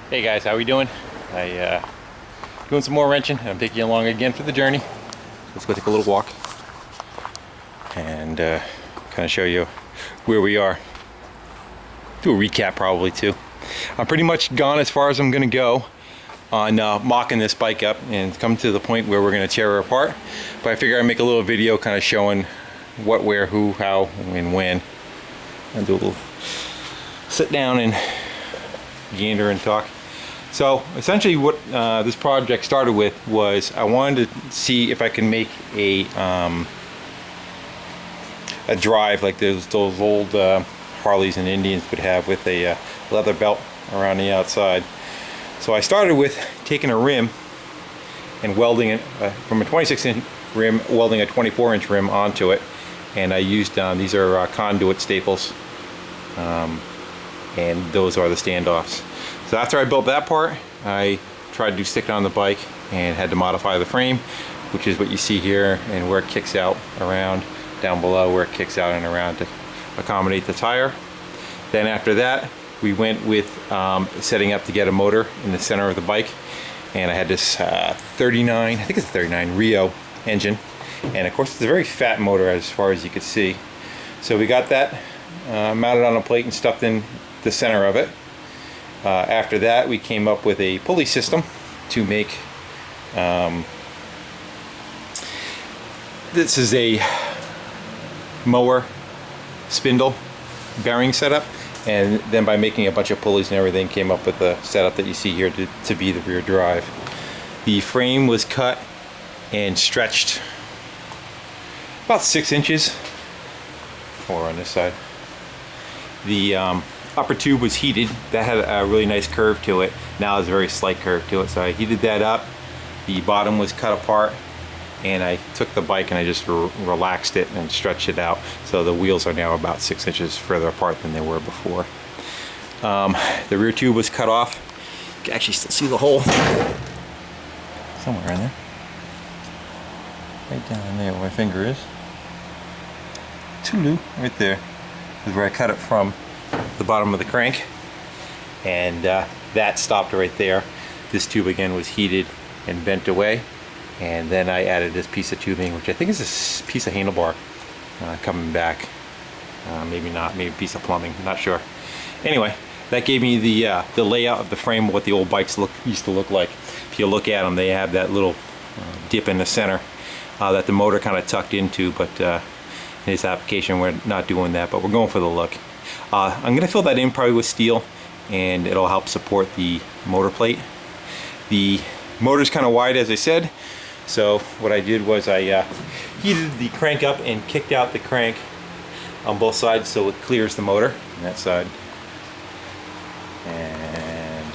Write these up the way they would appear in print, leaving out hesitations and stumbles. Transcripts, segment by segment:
Hey guys, how we doing? Doing some more wrenching, and I'm taking you along again for the journey. Let's go take a little walk and kind of show you where we are. Do a recap probably too. I'm pretty much gone as far as I'm gonna go on mocking this bike up and come to the point where we're gonna tear her apart. But I figure I'd make a little video kind of showing what, where, who, how, and when. I'll do a little sit down and gander and talk. So essentially what this project started with was I wanted to see if I can make a drive like those old Harleys and Indians would have with a leather belt around the outside. So I started with taking a rim and welding it from a 26-inch rim, welding a 24-inch rim onto it, and I used these are conduit staples, and those are the standoffs. So after I built that part, I tried to stick it on the bike and had to modify the frame, which is what you see here, and where it kicks out around down below, where it kicks out and around to accommodate the tire. Then after that, we went with setting up to get a motor in the center of the bike, and I had this 39, I think it's a 39 Rio engine, and of course it's a very fat motor as far as you could see. So we got that mounted on a plate and stuffed in the center of it. After that, we came up with a pulley system to make this is a mower spindle bearing setup, and then by making a bunch of pulleys and everything, came up with the setup that you see here to be the rear drive. The frame was cut and stretched about 6 inches, or on this side. The upper tube was heated. That had a really nice curve to it. Now there's a very slight curve to it, so I heated that up. The bottom was cut apart, and I took the bike and I just relaxed it and stretched it out, so the wheels are now about 6 inches further apart than they were before. The rear tube was cut off. You can actually still see the hole somewhere in there, right down in there where my finger is. Tulu, right there is where I cut it from the bottom of the crank, and that stopped right there. This tube again was heated and bent away, and then I added this piece of tubing, which I think is this piece of handlebar coming back. Maybe not, maybe a piece of plumbing, not sure. Anyway, that gave me the layout of the frame, what the old bikes used to look like. If you look at them, they have that little dip in the center that the motor kind of tucked into, but in this application we're not doing that, but we're going for the look. I'm going to fill that in probably with steel, and it'll help support the motor plate. The motor's kind of wide, as I said, so what I did was I heated the crank up and kicked out the crank on both sides so it clears the motor on that side and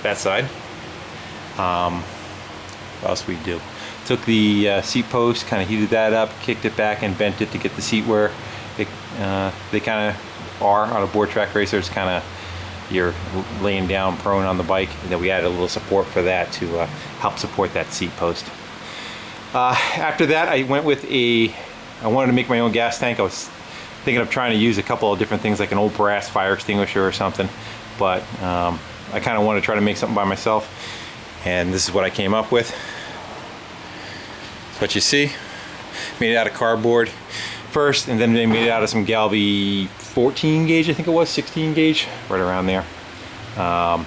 that side. What else we do? Took the seat post, kind of heated that up, kicked it back and bent it to get the seat where they kind of are on a board track racer. It's kind of, you're laying down prone on the bike, and then we added a little support for that to help support that seat post. After that, I went with I wanted to make my own gas tank. I was thinking of trying to use a couple of different things, like an old brass fire extinguisher or something, but I kind of wanted to try to make something by myself, and this is what I came up with. That's what you see. Made it out of cardboard first, and then they made it out of some Galby 14 gauge, I think it was, 16 gauge, right around there. A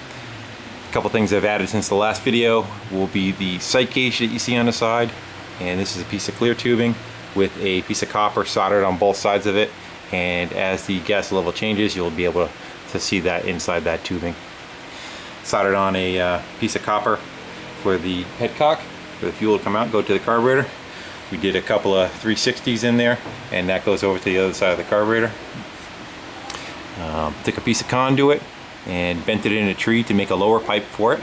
couple things I've added since the last video will be the sight gauge that you see on the side, and this is a piece of clear tubing with a piece of copper soldered on both sides of it, and as the gas level changes, you'll be able to see that inside that tubing. Soldered on a piece of copper for the head cock, for the fuel to come out and go to the carburetor. We did a couple of 360s in there, and that goes over to the other side of the carburetor. Took a piece of conduit and bent it in a tree to make a lower pipe for it.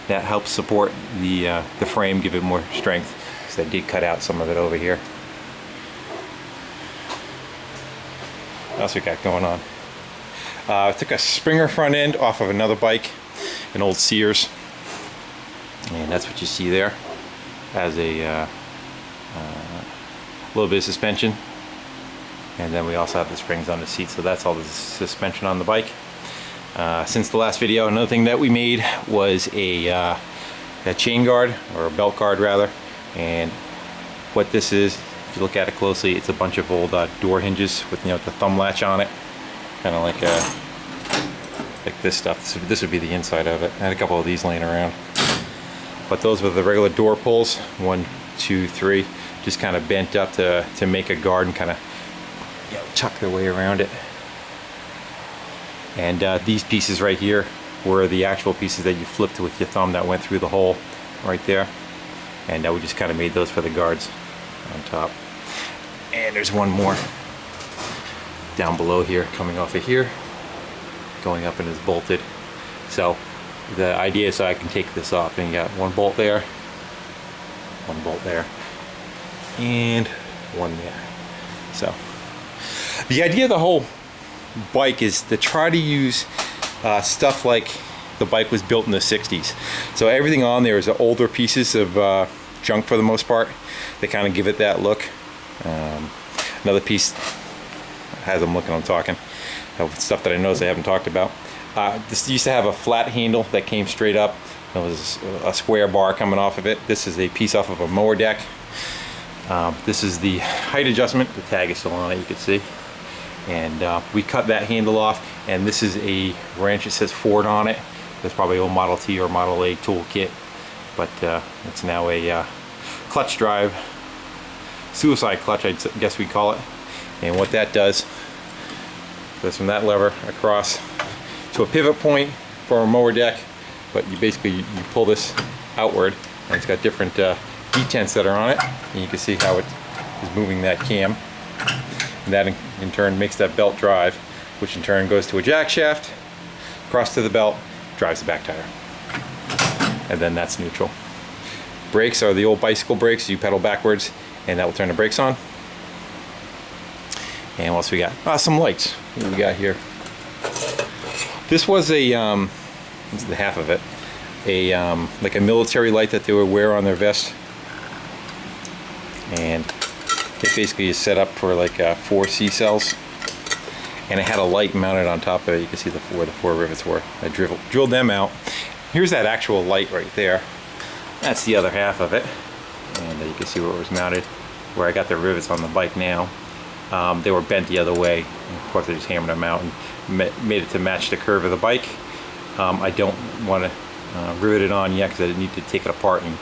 That helps support the frame, give it more strength. So I did cut out some of it over here. What else we got going on? I took a Springer front end off of another bike, an old Sears, and that's what you see there. Has a little bit of suspension, and then we also have the springs on the seat, so that's all the suspension on the bike. Since the last video, another thing that we made was a chain guard, or a belt guard rather. And what this is, if you look at it closely, it's a bunch of old door hinges with, you know, the thumb latch on it, kind of like this stuff. This would be the inside of it. I had a couple of these laying around, but those were the regular door pulls. 1, 2, 3, just kind of bent up to make a guard and kind of, you know, tuck their way around it. And these pieces right here were the actual pieces that you flipped with your thumb that went through the hole right there. And we just kind of made those for the guards on top. And there's one more down below here, coming off of here, going up and is bolted. So the idea is so I can take this off, and you got one bolt there, one bolt there, and one there. So the idea of the whole bike is to try to use stuff like the bike was built in the 60s. So everything on there is older pieces of junk for the most part. They kind of give it that look. Another piece, as I'm looking, I'm talking, of stuff that I noticed I haven't talked about. This used to have a flat handle that came straight up. There was a square bar coming off of it. This is a piece off of a mower deck. This is the height adjustment. The tag is still on it, you can see. And we cut that handle off, and this is a wrench. It says Ford on it. That's probably old Model T or Model A toolkit, but it's now a clutch drive, suicide clutch, I guess we call it. And what that does goes from that lever across to a pivot point for a mower deck, but you basically you pull this outward, and it's got different detents that are on it, and you can see how it is moving that cam. And that in turn makes that belt drive, which in turn goes to a jack shaft, across to the belt, drives the back tire. And then that's neutral. Brakes are the old bicycle brakes. You pedal backwards and that will turn the brakes on. And what else we got? Some lights. What do we got here? This was a, this is the half of it, like a military light that they would wear on their vest. And it basically is set up for like 4 C cells, and it had a light mounted on top of it. You can see where the 4 rivets were. I drilled them out. Here's that actual light right there. That's the other half of it, and you can see where it was mounted, where I got the rivets on the bike now. They were bent the other way, and of course I just hammered them out and made it to match the curve of the bike. I don't want to rivet it on yet because I need to take it apart and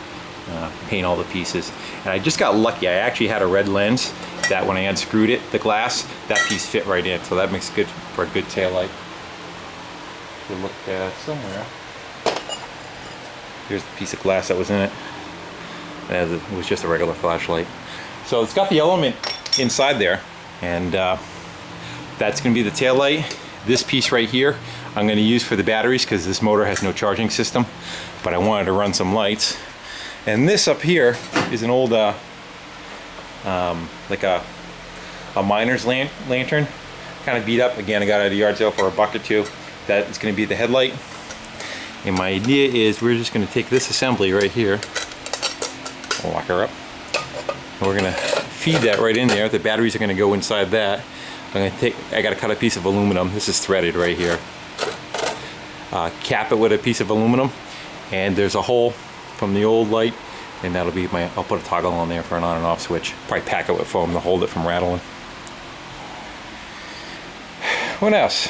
paint all the pieces. And I just got lucky. I actually had a red lens that when I unscrewed it, the glass, that piece fit right in. So that makes it good for a good tail light. We'll look somewhere. Here's the piece of glass that was in it. And it was just a regular flashlight. So it's got the element inside there, and that's going to be the tail light. This piece right here I'm going to use for the batteries because this motor has no charging system, but I wanted to run some lights. And this up here is an old like a miner's lantern, kind of beat up. Again, I got it at a yard sale for $1 or $2. That is going to be the headlight. And my idea is we're just going to take this assembly right here. I'll lock her up. And we're going to feed that right in there. The batteries are going to go inside that. I got to cut a piece of aluminum. This is threaded right here. Cap it with a piece of aluminum, and there's a hole from the old light, and that'll be my, I'll put a toggle on there for an on and off switch. Probably pack it with foam to hold it from rattling. What else?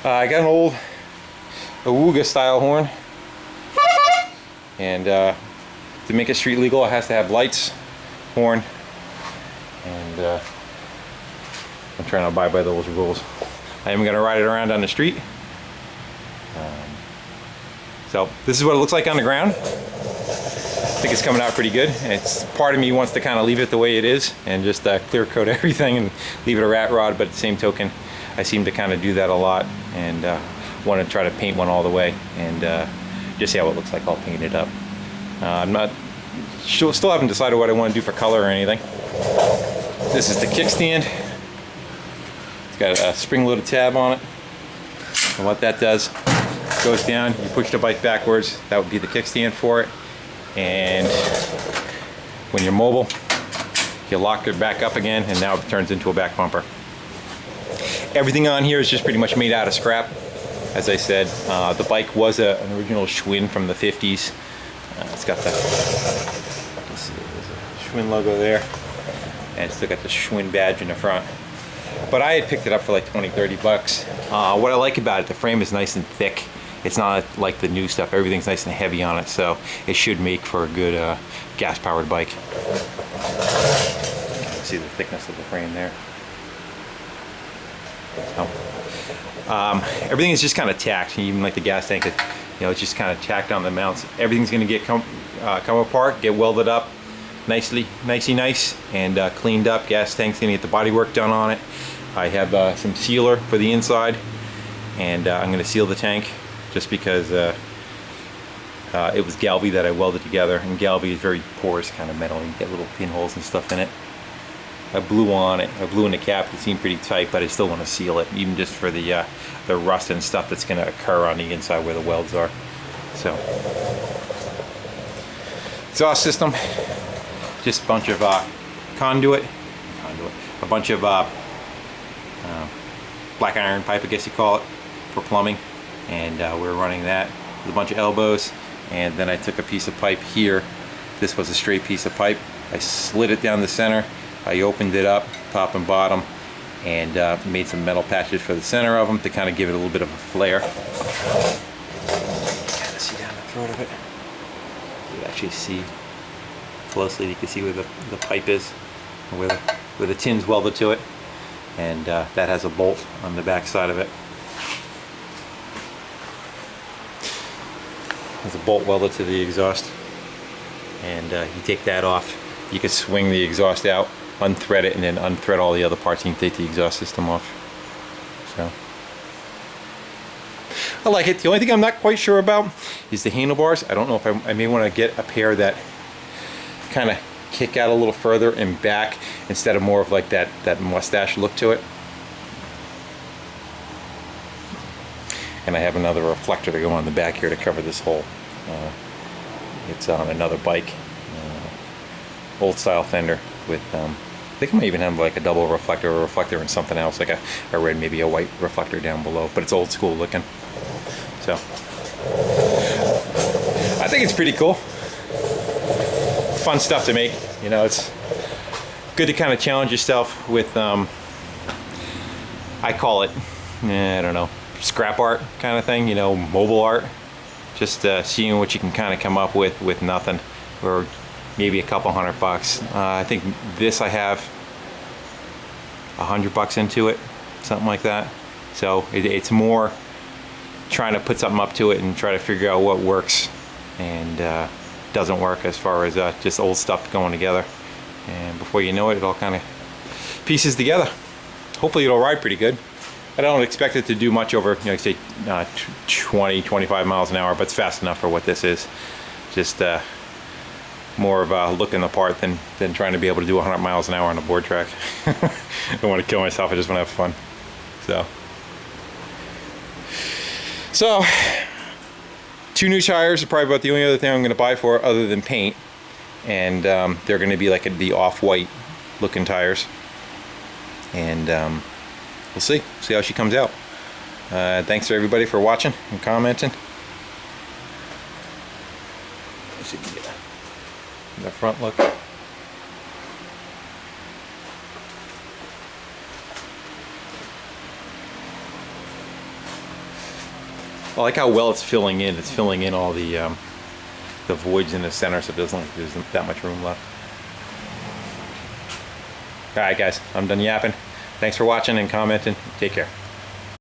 I got an old Awooga style horn, and to make it street legal it has to have lights, horn, and I'm trying to abide by those rules. I am going to ride it around on the street. So this is what it looks like on the ground. I think it's coming out pretty good. It's part of me wants to kind of leave it the way it is and just clear coat everything and leave it a rat rod, but at the same token I seem to kind of do that a lot, and want to try to paint one all the way and just see how it looks like all painted up. I'm not still haven't decided what I want to do for color or anything. This is the kickstand. It's got a spring-loaded tab on it, and what that does, goes down, you push the bike backwards, that would be the kickstand for it, and when you're mobile you lock it back up again, and now it turns into a back bumper. Everything on here is just pretty much made out of scrap. as I said. The bike was an original Schwinn from the 50s. It's got the, let's see, there's a Schwinn logo there, and it's still got the Schwinn badge in the front. But I had picked it up for like 20-30 bucks. What I like about it, the frame is nice and thick. It's not like the new stuff. Everything's nice and heavy on it, so it should make for a good gas-powered bike. See the thickness of the frame there. So, everything is just kind of tacked, even like the gas tank. It's just kind of tacked on the mounts. Everything's going to get come apart, get welded up nicely, nice, and cleaned up. Gas tank's going to get the body work done on it. I have some sealer for the inside, and I'm going to seal the tank just because it was Galvy that I welded together, and Galvy is very porous kind of metal. You get little pinholes and stuff in it. I blew on it. I blew in the cap. It seemed pretty tight, but I still want to seal it, even just for the rust and stuff that's going to occur on the inside where the welds are. So, exhaust system, just a bunch of conduit, a bunch of black iron pipe, I guess you call it, for plumbing, and we're running that with a bunch of elbows. And then I took a piece of pipe here. This was a straight piece of pipe. I slid it down the center. I opened it up, top and bottom, and made some metal patches for the center of them to kind of give it a little bit of a flare. Kind of see down the throat of it. You can actually see closely. You can see where the pipe is, or where the tin's welded to it, and that has a bolt on the back side of it. There's a bolt welded to the exhaust, and you take that off. You can swing the exhaust out, unthread it, and then unthread all the other parts, and you can take the exhaust system off. So I like it. The only thing I'm not quite sure about is the handlebars. I don't know if I may want to get a pair that kind of kick out a little further and back instead of more of like that mustache look to it. And I have another reflector to go on the back here to cover this hole. It's on another bike, old style fender with I think I might even have like a double reflector or a reflector and something else, like a red, maybe a white reflector down below, but it's old school looking. So I think it's pretty cool. Fun stuff to make. It's good to kind of challenge yourself with I call it, I don't know, scrap art kind of thing, mobile art. Just seeing what you can kind of come up with nothing, or maybe a couple $100. I think this I have $100 into it, something like that. So it's more trying to put something up to it and try to figure out what works and doesn't work, as far as just old stuff going together. And before you know it, it all kind of pieces together. Hopefully it'll ride pretty good. I don't expect it to do much over, say 20, 25 miles an hour, but it's fast enough for what this is. Just more of a looking the part than trying to be able to do 100 miles an hour on a board track. I don't want to kill myself, I just want to have fun. So 2 new tires are probably about the only other thing I'm going to buy for it other than paint. And they're going to be like the off-white looking tires. And we'll see how she comes out. Thanks to everybody for watching and commenting. Let's see if we can get the front look. I like how well it's filling in. It's filling in all the voids in the center, so it doesn't look like there's that much room left. All right, guys, I'm done yapping. Thanks for watching and commenting. Take care.